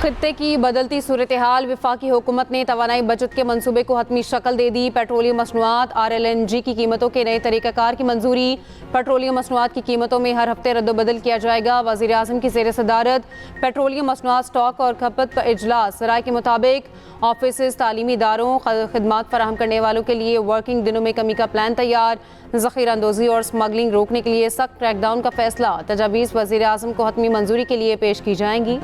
खित्ते की बदलती सूरत हाल, वफाकी हुकूमत ने तवानाई बचत के मंसूबे को हतमी शक्ल दे दी। पेट्रोलियम मसनूआत RLNG की कीमतों के नए तरीक़ाकार की मंजूरी। पेट्रोलियम मसनूआत की कीमतों में हर हफ्ते रद्दबदल किया जाएगा। वज़ीर आज़म की ज़ेर सदारत पेट्रोलियम मसनूआत स्टॉक और खपत का इजलास। राय के मुताबिक ऑफिस, तालीमी इदारों, खदमात फराहम करने वालों के लिए वर्किंग दिनों में कमी का प्लान तैयार। ज़ख़ीरा अंदोज़ी और स्मगलिंग रोकने के लिए सख्त क्रैकडाउन का फैसला। तजावीज़ वज़ीर आज़म को हतमी मंजूरी के लिए पेश की जाएंगी।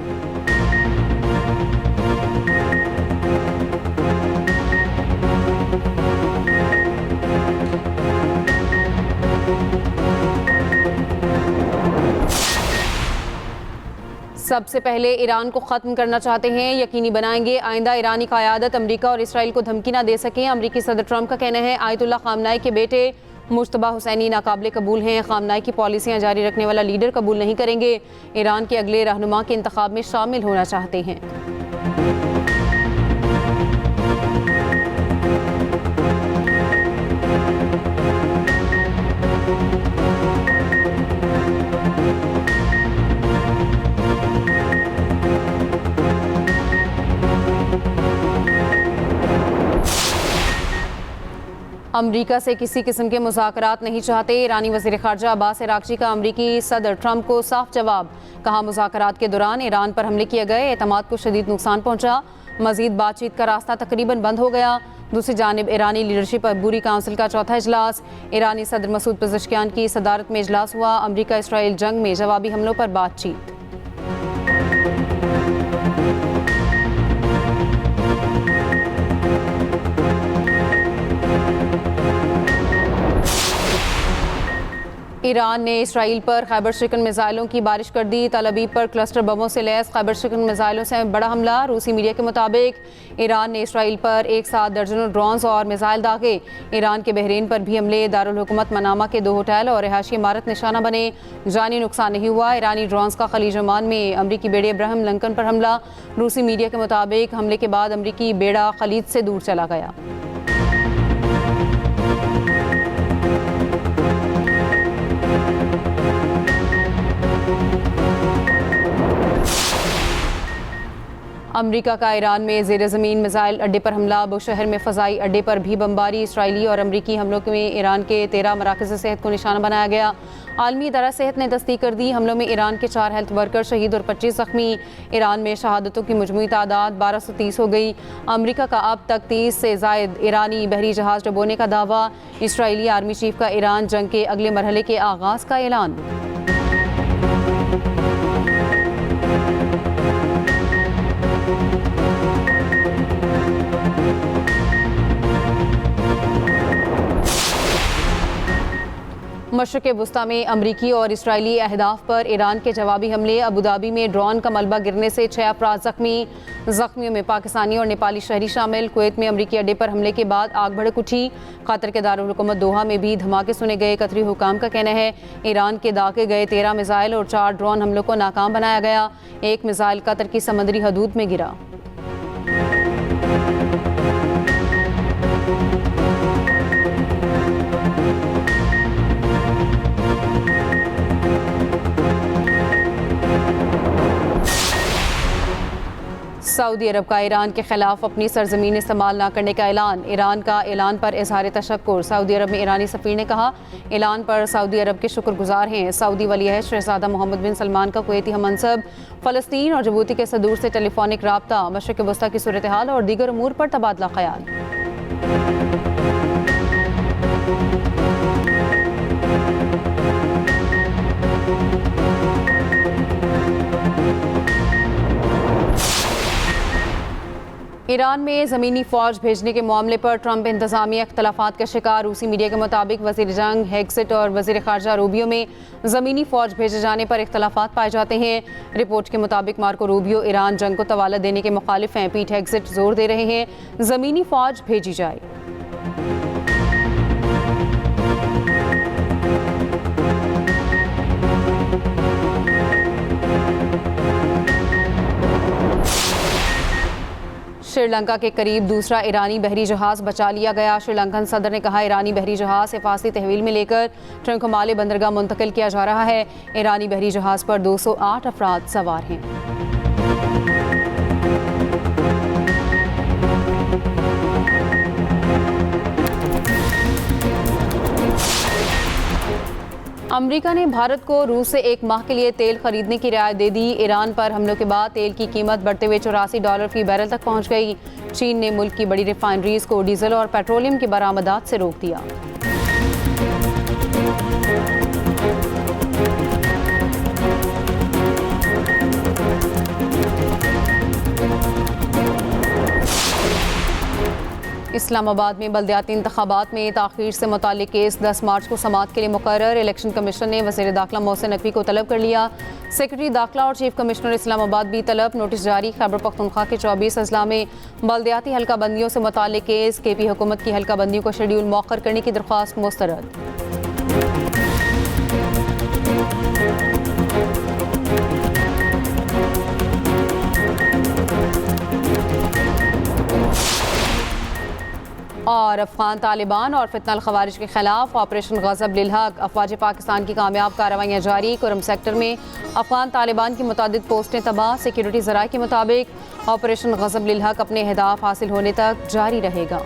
सबसे पहले ईरान को ख़त्म करना चाहते हैं, यकीनी बनाएंगे आइंदा ईरानी क़यादत अमरीका और इसराइल को धमकी ना दे सकें। अमरीकी सदर ट्रंप का कहना है आयतुल्लाह ख़ामनाई के बेटे मुश्तबा हुसैनी नाकाबिले कबूल हैं। ख़ामनाई की पॉलिसियाँ जारी रखने वाला लीडर कबूल नहीं करेंगे। ईरान के अगले रहनुमा के इंतखाब में शामिल होना चाहते हैं। अमरीका से किसी किस्म के मुज़ाकरात नहीं चाहते। ईरानी वज़ीर ख़ारजा अब्बास अराग़ची का अमरीकी सदर ट्रंप को साफ जवाब। कहा मुज़ाकरात के दौरान ईरान पर हमले किए गए, एतमाद को शदीद नुकसान पहुँचा। मज़ीद बातचीत का रास्ता तकरीबन बंद हो गया। दूसरी जानिब ईरानी लीडरशिप अबूरी काउंसिल का चौथा इजलास। ईरानी सदर मसूद पेज़ेश्कियान की सदारत में इजलास हुआ। अमरीका इसराइल जंग में जवाबी हमलों पर बातचीत। ईरान ने इसराइल पर खैबर शिकन मिसाइलों की बारिश कर दी। तल अवीव पर क्लस्टर बमों से लैस खैबर शिकन मिसाइलों से बड़ा हमला। रूसी मीडिया के मुताबिक ईरान ने इसराइल पर एक साथ दर्जनों ड्रोन्स और मिसाइल दागे। ईरान के बहरीन पर भी हमले। दारुल हुकूमत मनामा के 2 होटल और रिहायशी इमारत निशाना बने। जानी नुकसान नहीं हुआ। ईरानी ड्रोन्स का खलीज ओमान में अमरीकी बेड़े अब्राहम लिंकन पर हमला। रूसी मीडिया के मुताबिक हमले के बाद अमरीकी बेड़ा खलीज से दूर चला गया। अमरीका का ईरान में ज़ेर ज़मीन मिसाइल अड्डे पर हमला। बुशहर में फ़ज़ाई अड्डे पर भी बमबारी। इसराइली और अमरीकी हमलों में ईरान के 13 मराकज़ सेहत को निशाना बनाया गया। आलमी इदारा सेहत ने तस्दीक कर दी हमलों में ईरान के 4 हेल्थ वर्कर शहीद और 25 ज़ख्मी। ईरान में शहादतों की मजमूई तादाद 1230 हो गई। अमरीका का अब तक 30 से ज़ायद ईरानी बहरी जहाज़ डुबोने का दावा। इसराइली आर्मी चीफ का ईरान जंग के अगले मरहले के आगाज़ का ऐलान। मशरिक़ वुस्ता में अमरीकी और इसराइली अहदाफ पर ईरान के जवाबी हमले। अबूधाबी में ड्रोन का मलबा गिरने से 6 अफराद ज़ख्मी। ज़ख्मियों में पाकिस्तानी और नेपाली शहरी शामिल। कुवैत में अमरीकी अड्डे पर हमले के बाद आग भड़क उठी। कतर के दारुल हुकूमत दोहा में भी धमाके सुने गए। कतरी हुकाम का कहना है ईरान के दागे गए 13 मिसाइल और 4 ड्रोन हमलों को नाकाम बनाया गया। एक मिसाइल कतर की समंदरी हदूद में गिरा। सऊदी अरब का ईरान के खिलाफ अपनी सरजमीन इस्तेमाल न करने का ऐलान। ईरान का ऐलान पर इजहार तशक्कुर। सऊदी अरब में ईरानी सफ़ीर ने कहा ऐलान पर सऊदी अरब के शुक्रगुजार हैं। सऊदी वली-अहद शहजादा मोहम्मद बिन सलमान का कुवैती हममनसब। फ़लस्तीन और जिबूती के सदूर से टेलीफोनिक राब्ता। मशरिक़ वुस्ता की सूरत हाल और दीगर उमूर पर तबादला ख्याल। ईरान में ज़मीनी फ़ौज भेजने के मामले पर ट्रंप इंतज़ामिया इख्तलाफात का शिकार। रूसी मीडिया के मुताबिक वज़ीर जंग हेगसेट और वज़ीर ख़ारजा रूबियो में ज़मीनी फ़ौज भेजे जाने पर इख्तलाफात पाए जाते हैं। रिपोर्ट के मुताबिक मार्को रूबियो ईरान जंग को तवाला देने के मुखालिफ हैं। पीट हेगसेट जोर दे रहे हैं ज़मीनी फ़ौज भेजी जाए। श्रीलंका के करीब दूसरा ईरानी बहरी जहाज़ बचा लिया गया। श्रीलंकन सदर ने कहा ईरानी बहरी जहाज़ हिफाजती तहवील में लेकर ट्रिंकोमाले बंदरगाह मुंतकिल किया जा रहा है। ईरानी बहरी जहाज़ पर 208 अफराद सवार हैं। अमेरिका ने भारत को रूस से 1 माह के लिए तेल खरीदने की रियायत दे दी। ईरान पर हमलों के बाद तेल की कीमत बढ़ते हुए $84 फी बैरल तक पहुंच गई। चीन ने मुल्क की बड़ी रिफाइनरीज को डीजल और पेट्रोलियम की बरामदात से रोक दिया। इस्लामाबाद में बल्दियाती इंतखाबात में ताख़ीर से मुताल्लिक़ केस 10 मार्च को समाअत के लिए मुकर्रर। इलेक्शन कमीशन ने वज़ीर दाखिला मोहसिन नकवी को तलब कर लिया। सेक्रेटरी दाखिला और चीफ कमिश्नर इस्लामाबाद भी तलब। नोटिस जारी। खैबर पख्तूनख्वा के 24 अजला में बल्दियाती हल्का बंदियों से मुताल्लिक़ केस। KP हुकूमत की हल्का बंदियों को शेड्यूल मौखर करने की दरख्वास्त मुस्तरद। और अफगान तालिबान और फितनल खवारिज के खिलाफ ऑपरेशन गज़ब लिल हक। अफवाज पाकिस्तान की कामयाब कार्रवाइयाँ जारी। कुरम सेक्टर में अफगान तालिबान की मुतादिद पोस्टें तबाह। सिक्योरिटी ज़राए के मुताबिक ऑपरेशन गज़ब लिल हक अपने अहदाफ हासिल होने तक जारी रहेगा।